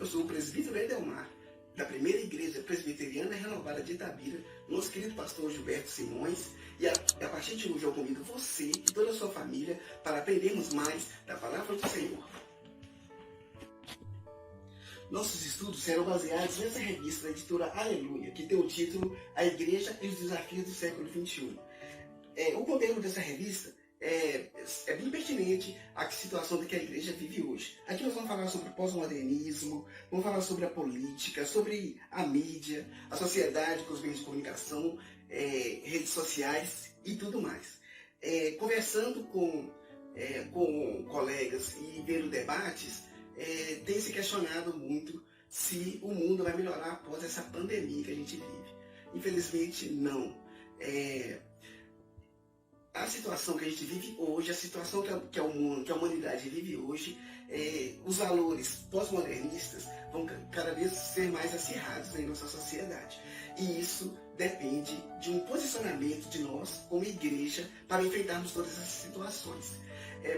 sou o presbítero Edelmar, da primeira igreja presbiteriana renovada de Itabira, nosso querido pastor Gilberto Simões, e a partir de hoje eu convido você e toda a sua família para aprendermos mais da palavra do Senhor. Nossos estudos serão baseados nessa revista da editora Aleluia, que tem o título A Igreja e os Desafios do Século XXI. O conteúdo dessa revista é bem pertinente à situação que a igreja vive hoje. Aqui nós vamos falar sobre o pós-modernismo, vamos falar sobre a política, sobre a mídia, a sociedade com os meios de comunicação, redes sociais e tudo mais. Conversando com colegas e vendo debates, tem se questionado muito se o mundo vai melhorar após essa pandemia que a gente vive. Infelizmente, não. A situação que a gente vive hoje, a situação que a humanidade vive hoje, os valores pós-modernistas vão cada vez ser mais acirrados em nossa sociedade. E isso depende de um posicionamento de nós, como igreja, para enfrentarmos todas essas situações.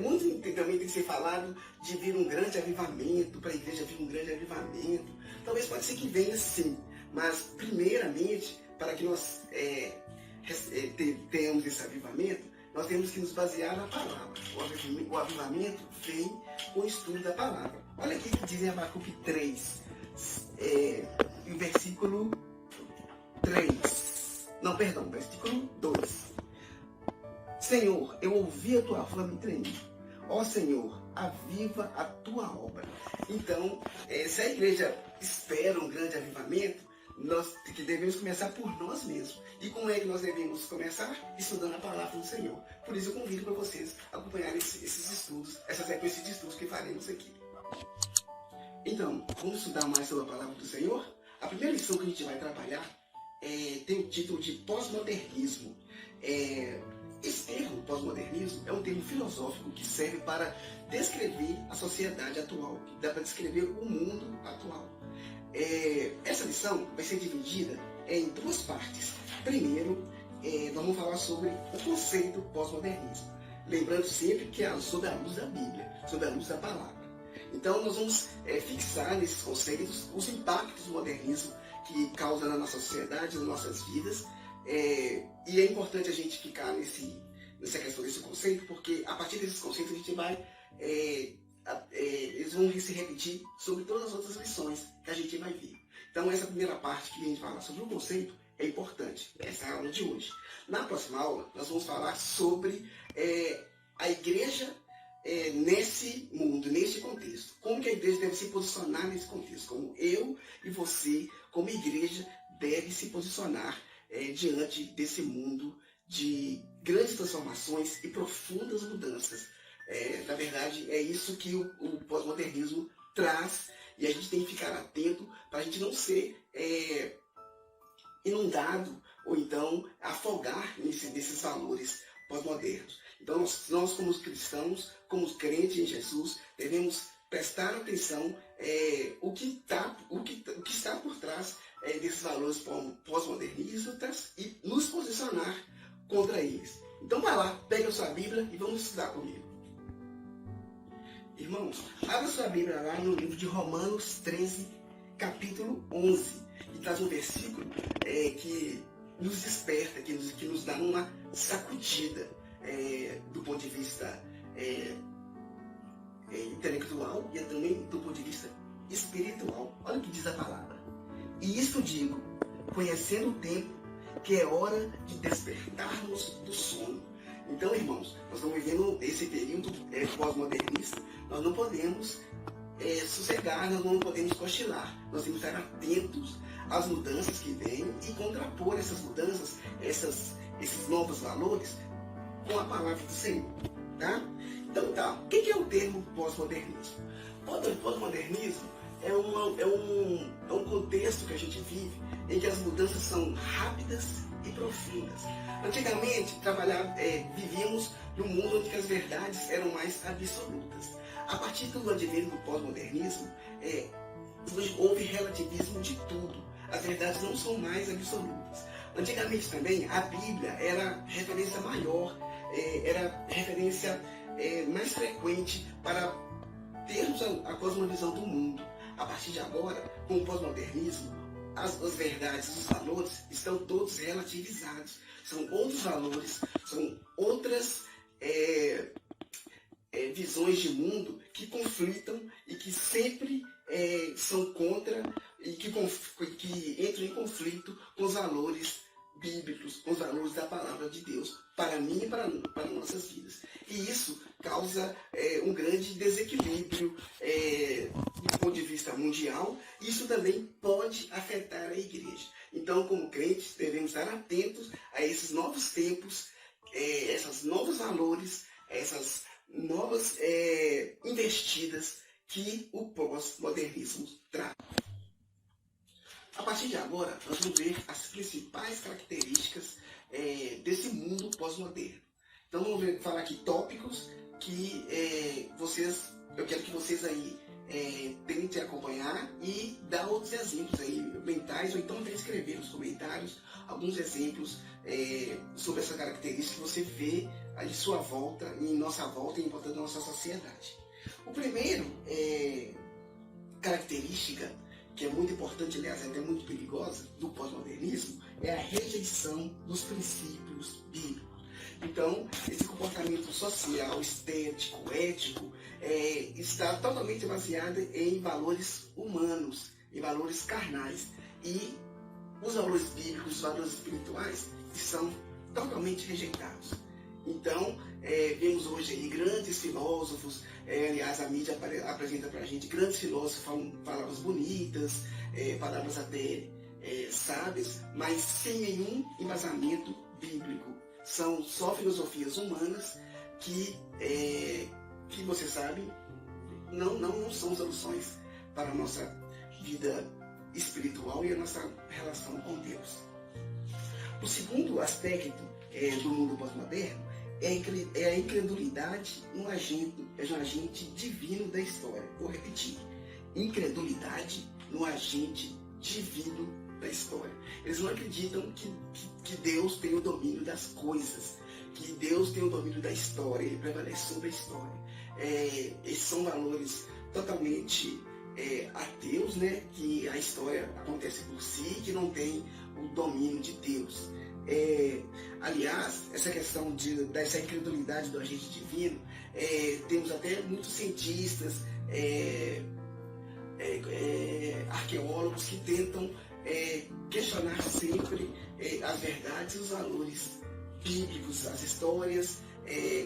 Muito também tem se falado de vir um grande avivamento, para a igreja vir um grande avivamento. Talvez pode ser que venha sim, mas primeiramente, para que nós tenhamos esse avivamento, nós temos que nos basear na palavra. O avivamento vem com o estudo da palavra. Olha aqui que diz em Abacuque 3, o versículo 2. Senhor, eu ouvi a tua voz me tremir. Ó Senhor, aviva a tua obra. Então, se a igreja espera um grande avivamento, nós que devemos começar por nós mesmos. E como é que nós devemos começar? Estudando a palavra do Senhor. Por isso eu convido para vocês a acompanharem esses estudos, essa sequência de estudos que faremos aqui. Então, vamos estudar mais sobre a palavra do Senhor? A primeira lição que a gente vai trabalhar tem o título de pós-modernismo. Esse termo, pós-modernismo, é um termo filosófico que serve para descrever a sociedade atual, que dá para descrever o mundo atual. Essa lição vai ser dividida em duas partes. Primeiro, nós vamos falar sobre o conceito pós-modernismo, lembrando sempre que é sob a luz da Bíblia, sob a luz da palavra. Então nós vamos fixar nesses conceitos os impactos do modernismo que causa na nossa sociedade, nas nossas vidas, e é importante a gente ficar nessa questão desse conceito, porque a partir desses conceitos a gente vai eles vão se repetir sobre todas as outras lições que a gente vai ver. Então essa primeira parte que a gente fala sobre o conceito é importante, essa é a aula de hoje. Na próxima aula nós vamos falar sobre a igreja nesse mundo, nesse contexto. Como que a igreja deve se posicionar nesse contexto, como eu e você, como igreja, deve se posicionar diante desse mundo de grandes transformações e profundas mudanças. Na verdade, é isso que o pós-modernismo traz, e a gente tem que ficar atento para a gente não ser inundado ou então afogar nesses valores pós-modernos. Então, nós como cristãos, como crentes em Jesus, devemos prestar atenção o que está por trás desses valores pós-modernistas e nos posicionar contra eles. Então, vai lá, pega a sua Bíblia e vamos estudar comigo. Irmãos, abra sua Bíblia lá no livro de Romanos 13, capítulo 11, e traz um versículo que nos desperta, que nos dá uma sacudida do ponto de vista intelectual e também do ponto de vista espiritual. Olha o que diz a palavra. E isto digo, conhecendo o tempo, que é hora de despertarmos do sono. Então, irmãos, nós estamos vivendo esse período pós-modernista. Nós não podemos sossegar, nós não podemos cochilar. Nós temos que estar atentos às mudanças que vêm e contrapor essas mudanças, esses novos valores, com a palavra do Senhor. Tá? Então, o que é o termo pós-modernismo? Pós-modernismo é um contexto que a gente vive em que as mudanças são rápidas e profundas. Antigamente, vivíamos num mundo onde as verdades eram mais absolutas. A partir do advento do pós-modernismo, houve relativismo de tudo. As verdades não são mais absolutas. Antigamente também, a Bíblia era referência maior, era referência mais frequente para termos a cosmovisão do mundo. a partir de agora, com o pós-modernismo, as verdades, os valores estão todos relativizados. São outros valores, são outras visões de mundo que conflitam e que sempre são contra e que entram em conflito com os valores bíblicos, com os valores da palavra de Deus, para mim e para nossas vidas. E isso causa um grande desequilíbrio do ponto de vista mundial. Isso também pode afetar a igreja. Então, como crentes, devemos estar atentos a esses novos tempos, esses novos valores, essas novas investidas que o pós-modernismo traz. A partir de agora, nós vamos ver as principais características desse mundo pós-moderno. Então, vamos falar aqui tópicos que eu quero que vocês aí tentem acompanhar e dar outros exemplos aí mentais, ou então até escrever nos comentários alguns exemplos sobre essa característica que você vê em sua volta, em nossa volta e em volta da nossa sociedade. O primeiro característica, que é muito importante, aliás, é até muito perigosa, do pós-modernismo, é a rejeição dos princípios bíblicos. Então, esse comportamento social, estético, ético, está totalmente baseado em valores humanos, em valores carnais. E os valores bíblicos, os valores espirituais, são totalmente rejeitados. Então, vemos hoje aí grandes filósofos, aliás, a mídia apresenta para a gente grandes filósofos falando palavras bonitas, palavras até sábias, mas sem nenhum embasamento bíblico. São só filosofias humanas que você sabe, não são soluções para a nossa vida espiritual e a nossa relação com Deus. O segundo aspecto do mundo pós-moderno é a incredulidade no agente divino da história. Vou repetir. Incredulidade no agente divino da história. Eles não acreditam que Deus tem o domínio das coisas, que Deus tem o domínio da história, Ele prevalece sobre a história. Esses são valores totalmente ateus, né? Que a história acontece por si, que não tem o domínio de Deus. Aliás, essa questão dessa incredulidade do agente divino, temos até muitos cientistas, arqueólogos que tentam questionar sempre as verdades e os valores bíblicos, as histórias,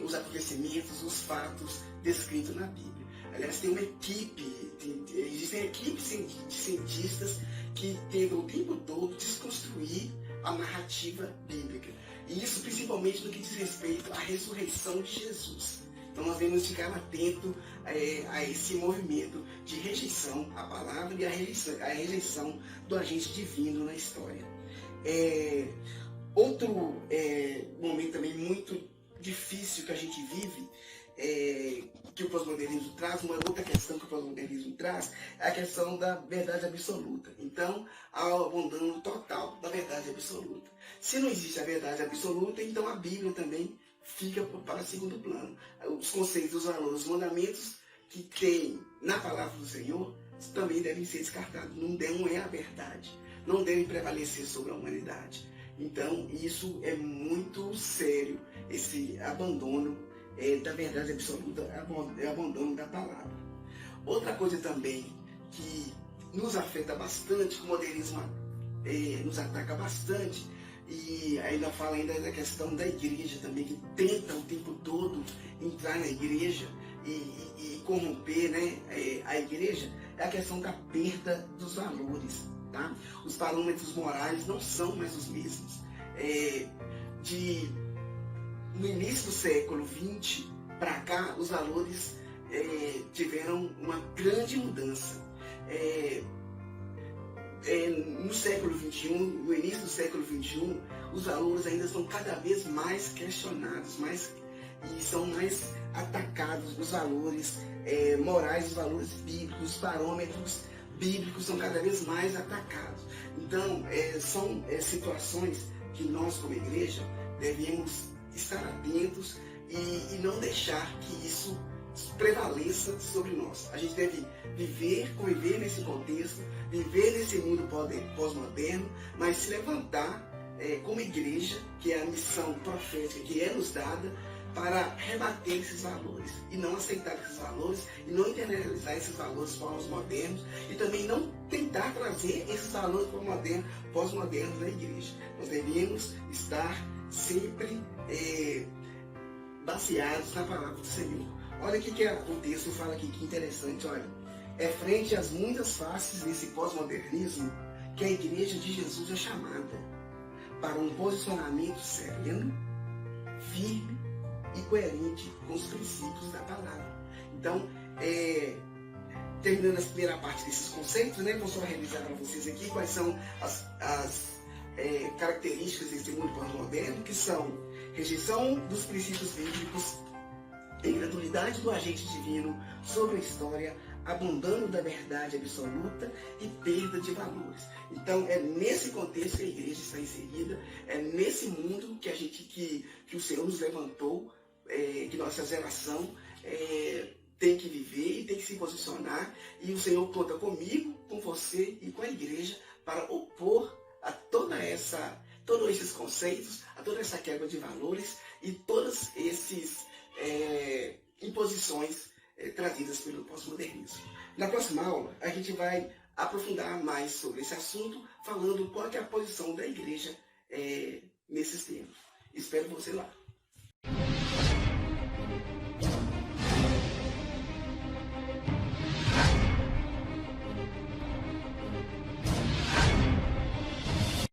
os acontecimentos, os fatos descritos na Bíblia. Aliás, tem uma existem equipes de cientistas que tentam o tempo todo desconstruir a narrativa bíblica. E isso principalmente no que diz respeito à ressurreição de Jesus. Então nós devemos ficar atento a esse movimento de rejeição à palavra e a rejeição do agente divino na história. Outro momento também muito difícil que a gente vive, que o pós-modernismo traz, uma outra questão que o pós-modernismo traz, é a questão da verdade absoluta. Então, há o abandono total da verdade absoluta. Se não existe a verdade absoluta, então a Bíblia também fica para segundo plano. Os conceitos, os valores, os mandamentos que tem na palavra do Senhor também devem ser descartados. Não é a verdade. Não devem prevalecer sobre a humanidade. Então, isso é muito sério, esse abandono da verdade absoluta, abandono da palavra. Outra coisa também que nos afeta bastante, que o modernismo nos ataca bastante, e ainda fala ainda da questão da igreja também, que tenta o tempo todo entrar na igreja e corromper, né, a igreja, é a questão da perda dos valores. Tá? Os parâmetros morais não são mais os mesmos. No início do século XX para cá, os valores tiveram uma grande mudança. No século XXI, no início do século XXI, os valores ainda são cada vez mais questionados, e são mais atacados. Os valores morais, os valores bíblicos, os parâmetros bíblicos são cada vez mais atacados. Então, são situações que nós, como igreja, devemos estar atentos e não deixar que isso prevaleça sobre nós. A gente deve conviver nesse contexto, viver nesse mundo pós-moderno, mas se levantar como igreja, que é a missão profética que é nos dada, para rebater esses valores e não aceitar esses valores e não internalizar esses valores pós-modernos e também não tentar trazer esses valores pós-modernos na igreja. Nós devemos estar sempre baseados na palavra do Senhor. Olha o que o texto fala aqui, que interessante, olha. É frente às muitas faces desse pós-modernismo que a igreja de Jesus é chamada para um posicionamento sereno, firme e coerente com os princípios da palavra. Então, terminando a primeira parte desses conceitos, né, vou só revisar para vocês aqui quais são as características desse mundo pós-moderno, que são rejeição dos princípios bíblicos, incredulidade do agente divino sobre a história, abandono da verdade absoluta e perda de valores. Então, é nesse contexto que a igreja está inserida, é nesse mundo que o Senhor nos levantou, que nossa geração tem que viver e tem que se posicionar, e o Senhor conta comigo, com você e com a igreja para opor a todos esses conceitos, a toda essa quebra de valores e todas essas imposições trazidas pelo pós-modernismo. Na próxima aula, a gente vai aprofundar mais sobre esse assunto, falando qual é a posição da igreja nesses termos. Espero você lá.